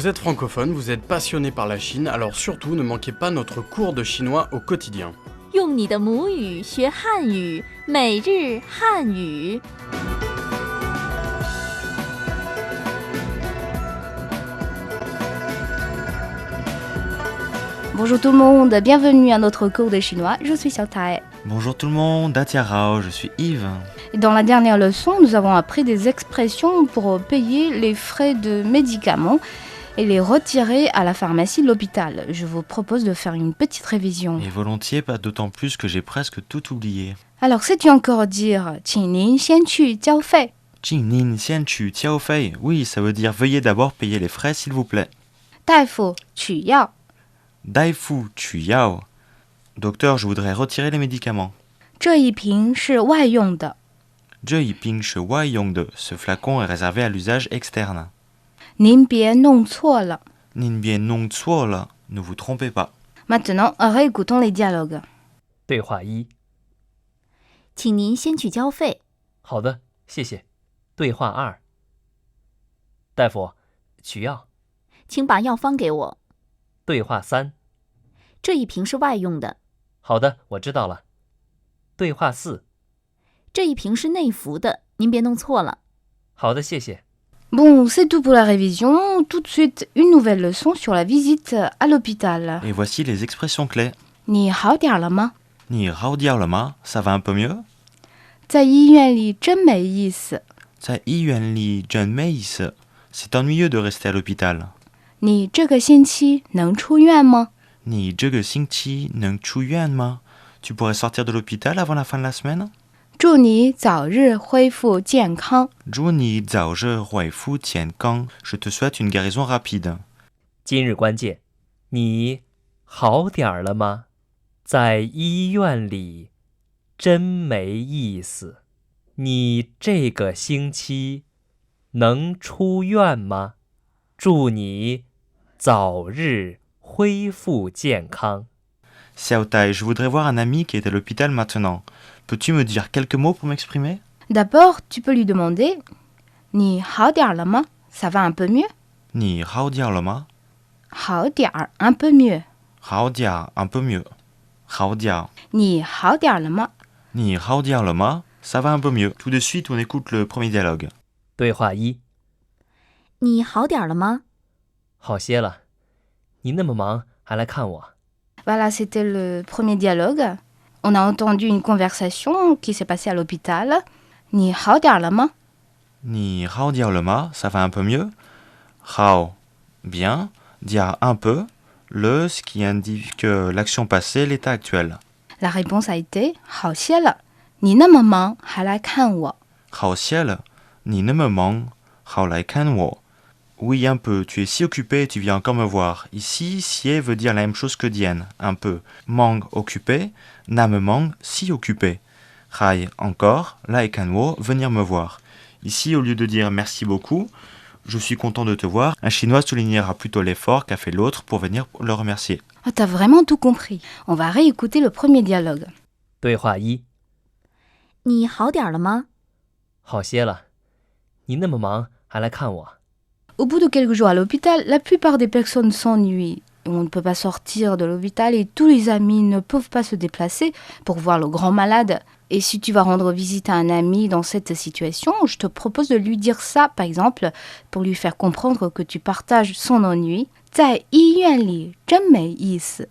Vous êtes francophone, vous êtes passionné par la Chine, alors surtout ne manquez pas notre cours de chinois au quotidien. 用你的母语学汉语，每日汉语。Bonjour tout le monde, bienvenue à notre cours de chinois, je suis Xiao Tai. Bonjour tout le monde, Datia Rao, je suis Yves. Dans la dernière leçon, nous avons appris des expressions pour payer les frais de médicaments et les retirer à la pharmacie de l'hôpital. Je vous propose de faire une petite révision. Et volontiers, pas d'autant plus que j'ai presque tout oublié. Alors, sais-tu encore dire «请您先去交费 » Jingnin xianqu tiaofei. Oui, ça veut dire veuillez d'abord payer les frais s'il vous plaît. 大夫取药 Daifu tu yao. Docteur, je voudrais retirer les médicaments. 这一瓶是外用的 Zhe ping shi wai yong de. Ce flacon est réservé à l'usage externe. 您别弄错了 Nin bien nong tsuo le. Ne vous trompez pas. Maintenant, réécoutons les dialogues. 对话一：请您先去交费。好的，谢谢。对话二：大夫，取药。请把药方给我。对话三：这一瓶是外用的。好的，我知道了。对话四：这一瓶是内服的，您别弄错了。好的，谢谢。 Bon, c'est tout pour la révision. Tout de suite, une nouvelle leçon sur la visite à l'hôpital. Et voici les expressions clés. 你好点了吗 Ni rao diao le ma, ça va un peu mieux. 在医院里真没意思。 Zai yuan li zhen mei se. C'est ennuyeux de rester à l'hôpital. 你这个星期能出院吗 Ni zhe ge xingqi neng chu yuan ma. Tu pourrais sortir de l'hôpital avant la fin de la semaine? 祝你早日恢复健康。 Zhu ni zao zhe huai fu tian gang. Je te souhaite une guérison rapide. 今日关键，你好点儿了吗？在医院里真没意思。你这个星期能出院吗？祝你早日恢复健康。 Xiao Tai, je voudrais voir un ami qui est à l'hôpital maintenant. Peux-tu me dire quelques mots pour m'exprimer? D'abord, tu peux lui demander 你好点了吗 Ça va un peu mieux Ni rao diao le ma? 好点儿 un peu mieux Rao dia un peu mieux. Rao dia. 你好点了吗 Ni rao diao le ma? Ça va un peu mieux. Tout de suite, on écoute le premier dialogue. 对话一：你好点了吗？好些了。你那么忙还来看我？ Voilà, c'était le premier dialogue. On a entendu une conversation qui s'est passée à l'hôpital. 你好点了吗 Ni rao diao le ma? Ça va un peu mieux. Rao, bien. Dia un peu. Le, ce qui indique l'action passée, l'état actuel. La réponse a été 好些了你那么忙还来看我 Rao ciel. Ni ne me mang. Rao lai kan wo. Oui, un peu. Tu es si occupé, tu viens encore me voir. Ici, sié veut dire la même chose que dien. Un peu. Mang, occupé. Na me mang, si occupé. Rai, encore. Lai kan wo, venir me voir. Ici, au lieu de dire merci beaucoup, je suis content de te voir, un Chinois soulignera plutôt l'effort qu'a fait l'autre pour venir le remercier. Oh, t'as vraiment tout compris. On va réécouter le premier dialogue. 对话一：你好点了吗？好些了。你那么忙还来看我？ Au bout de quelques jours à l'hôpital, la plupart des personnes s'ennuient. On ne peut pas sortir de l'hôpital et tous les amis ne peuvent pas se déplacer pour voir le grand malade. Et si tu vas rendre visite à un ami dans cette situation, je te propose de lui dire ça, par exemple, pour lui faire comprendre que tu partages son ennui. 在医院里真没意思.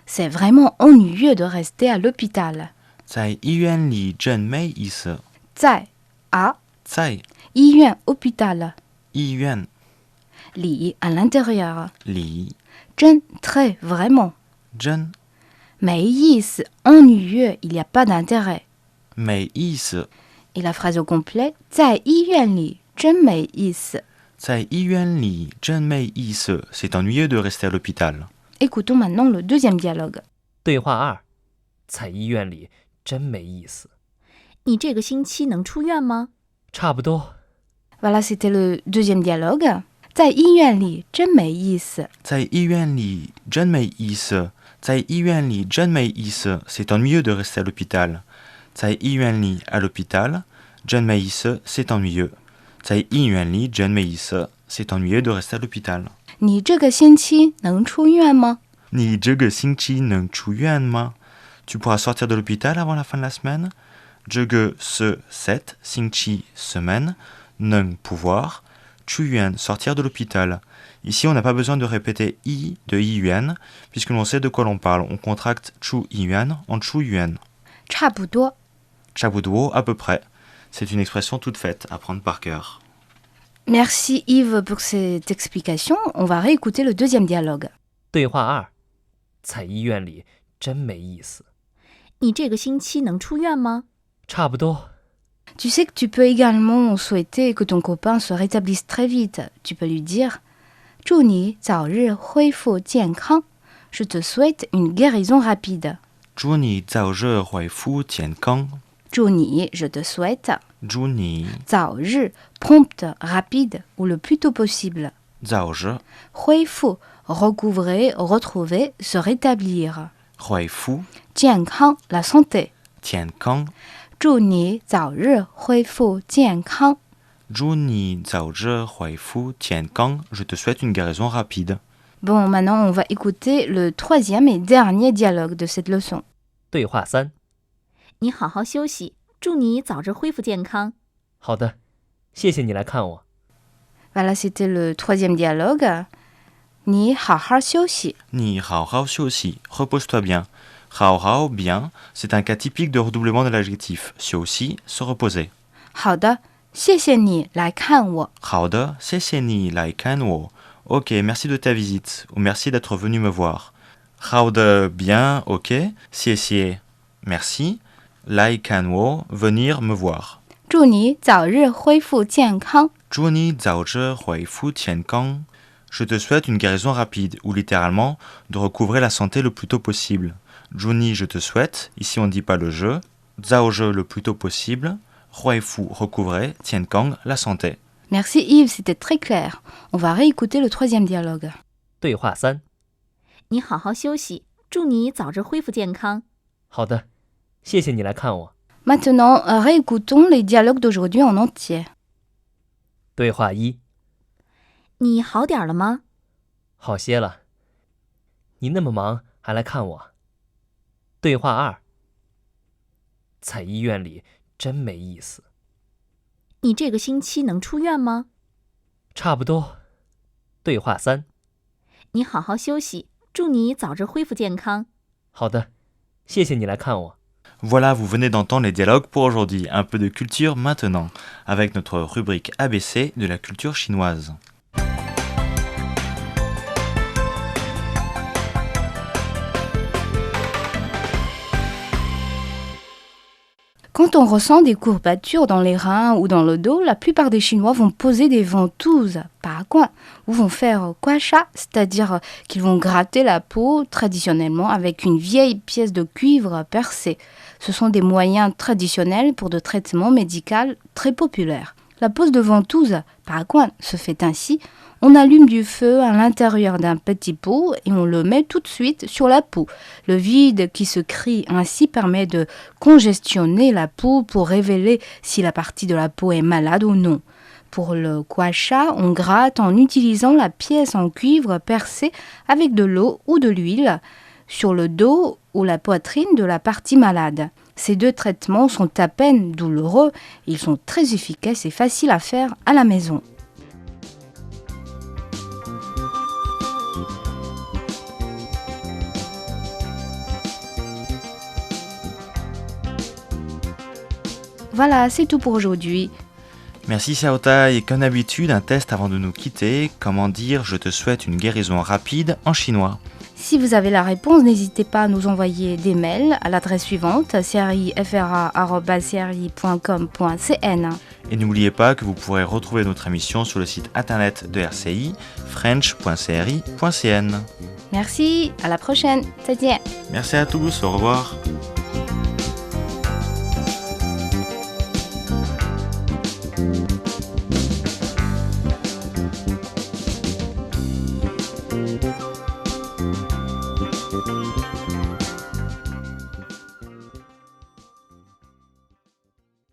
C'est vraiment ennuyeux de rester à l'hôpital. Zai yuan li zhen mei yi se. 在 à Zai 医院 hôpital, yuan 里 à l'intérieur, li 真 très vraiment. zhen 没意思 ennuyeux, il n'y a pas d'intérêt. mei yi se. Et la phrase au complet 在医院里真没意思. Zai yuan li zhen mei yi se. C'est ennuyeux de rester à l'hôpital. Écoutons maintenant le deuxième dialogue. 对话二：在医院里真没意思。你这个星期能出院吗？差不多。 Voilà, c'était le deuxième dialogue. 在医院里真没意思. Zai yuan li zhen mei yi se. Zai yuan li zhen mei yi se. C'est ennuyeux de rester à l'hôpital. Zai yuan li à l'hôpital. Zhen mei yi se, c'est ennuyeux. Zai yuan li zhen mei yi se. C'est ennuyeux de rester à l'hôpital. 你这个星期能出院吗？你这个星期能出院吗？ Tu pourras sortir de l'hôpital avant la fin de la semaine? 这个 cette, 星期 semaine, 能 pouvoir, 出院 sortir de l'hôpital. Ici, on n'a pas besoin de répéter i de yi yuan, puisque l'on sait de quoi l'on parle. On contracte chu yi yuan en chu yuan. 差不多。 Chabuduo, à peu près. C'est une expression toute faite, à prendre par cœur. Merci Yves pour cette explication. On va réécouter le deuxième dialogue. 对话2，在医院里真没意思。你这个星期能出院吗？差不多。 Tu sais que tu peux également souhaiter que ton copain se rétablisse très vite. Tu peux lui dire « 祝你早日恢复健康. Je te souhaite une guérison rapide. » 祝你早日恢复健康. 祝你, je te souhaite. 祝你早日, prompte, rapide ou le plus tôt possible. 早日恢复, recouvrer, retrouver, se rétablir. 恢复健康, la santé. 健康. 祝你早日恢复健康. 祝你早日恢复健康. Je te souhaite une guérison rapide. Bon, maintenant on va écouter le troisième et dernier dialogue de cette leçon. 对话3，你好好休息，祝你早日恢复健康。好的，谢谢你来看我。 Voilà, c'était le troisième dialogue. 你好好休息. 你好好休息, repose-toi bien. 好好 bien, c'est un cas typique de redoublement de l'adjectif. 休息, se reposer. 好的，谢谢你来看我。好的，谢谢你来看我. Ok, merci de ta visite, ou merci d'être venu me voir. 好的, bien, ok. 谢谢, merci. 来看我, venir me voir. 祝你早日恢复健康。祝你早日恢复健康. Je te souhaite une guérison rapide, ou littéralement, de recouvrer la santé le plus tôt possible. Juni, je te souhaite, ici on ne dit pas le je. Zao je le plus tôt possible. Huaifu, recouvrer. Tienkang, la santé. Merci Yves, c'était très clair. On va réécouter le troisième dialogue. 对话3，你好好休息，祝你早日恢复健康。好的，谢谢你来看我。 Maintenant, réécoutons les dialogues d'aujourd'hui en entier. 对话1，你好点了吗？好些了。你那么忙还来看我。对话2，在医院里真没意思。你这个星期能出院吗？差不多。对话3，你好好休息，祝你早日恢复健康。好的，谢谢你来看我。 Voilà, vous venez d'entendre les dialogues pour aujourd'hui. Un peu de culture maintenant, avec notre rubrique ABC de la culture chinoise. Quand on ressent des courbatures dans les reins ou dans le dos, la plupart des Chinois vont poser des ventouses, par coin, ou vont faire guasha, c'est-à-dire qu'ils vont gratter la peau traditionnellement avec une vieille pièce de cuivre percée. Ce sont des moyens traditionnels pour de traitements médicaux très populaires. La pose de ventouse, par coin, se fait ainsi. On allume du feu à l'intérieur d'un petit pot et on le met tout de suite sur la peau. Le vide qui se crée ainsi permet de congestionner la peau pour révéler si la partie de la peau est malade ou non. Pour le guasha, on gratte en utilisant la pièce en cuivre percée avec de l'eau ou de l'huile sur le dos ou la poitrine de la partie malade. Ces deux traitements sont à peine douloureux, ils sont très efficaces et faciles à faire à la maison. Voilà, c'est tout pour aujourd'hui. Merci Xiaotai, et comme d'habitude, un test avant de nous quitter. Comment dire « je te souhaite une guérison rapide » en chinois? Si vous avez la réponse, n'hésitez pas à nous envoyer des mails à l'adresse suivante crifra@cri.com.cn. Et n'oubliez pas que vous pourrez retrouver notre émission sur le site internet de RCI, french.cri.cn. Merci, à la prochaine. 再见. Merci à tous, au revoir.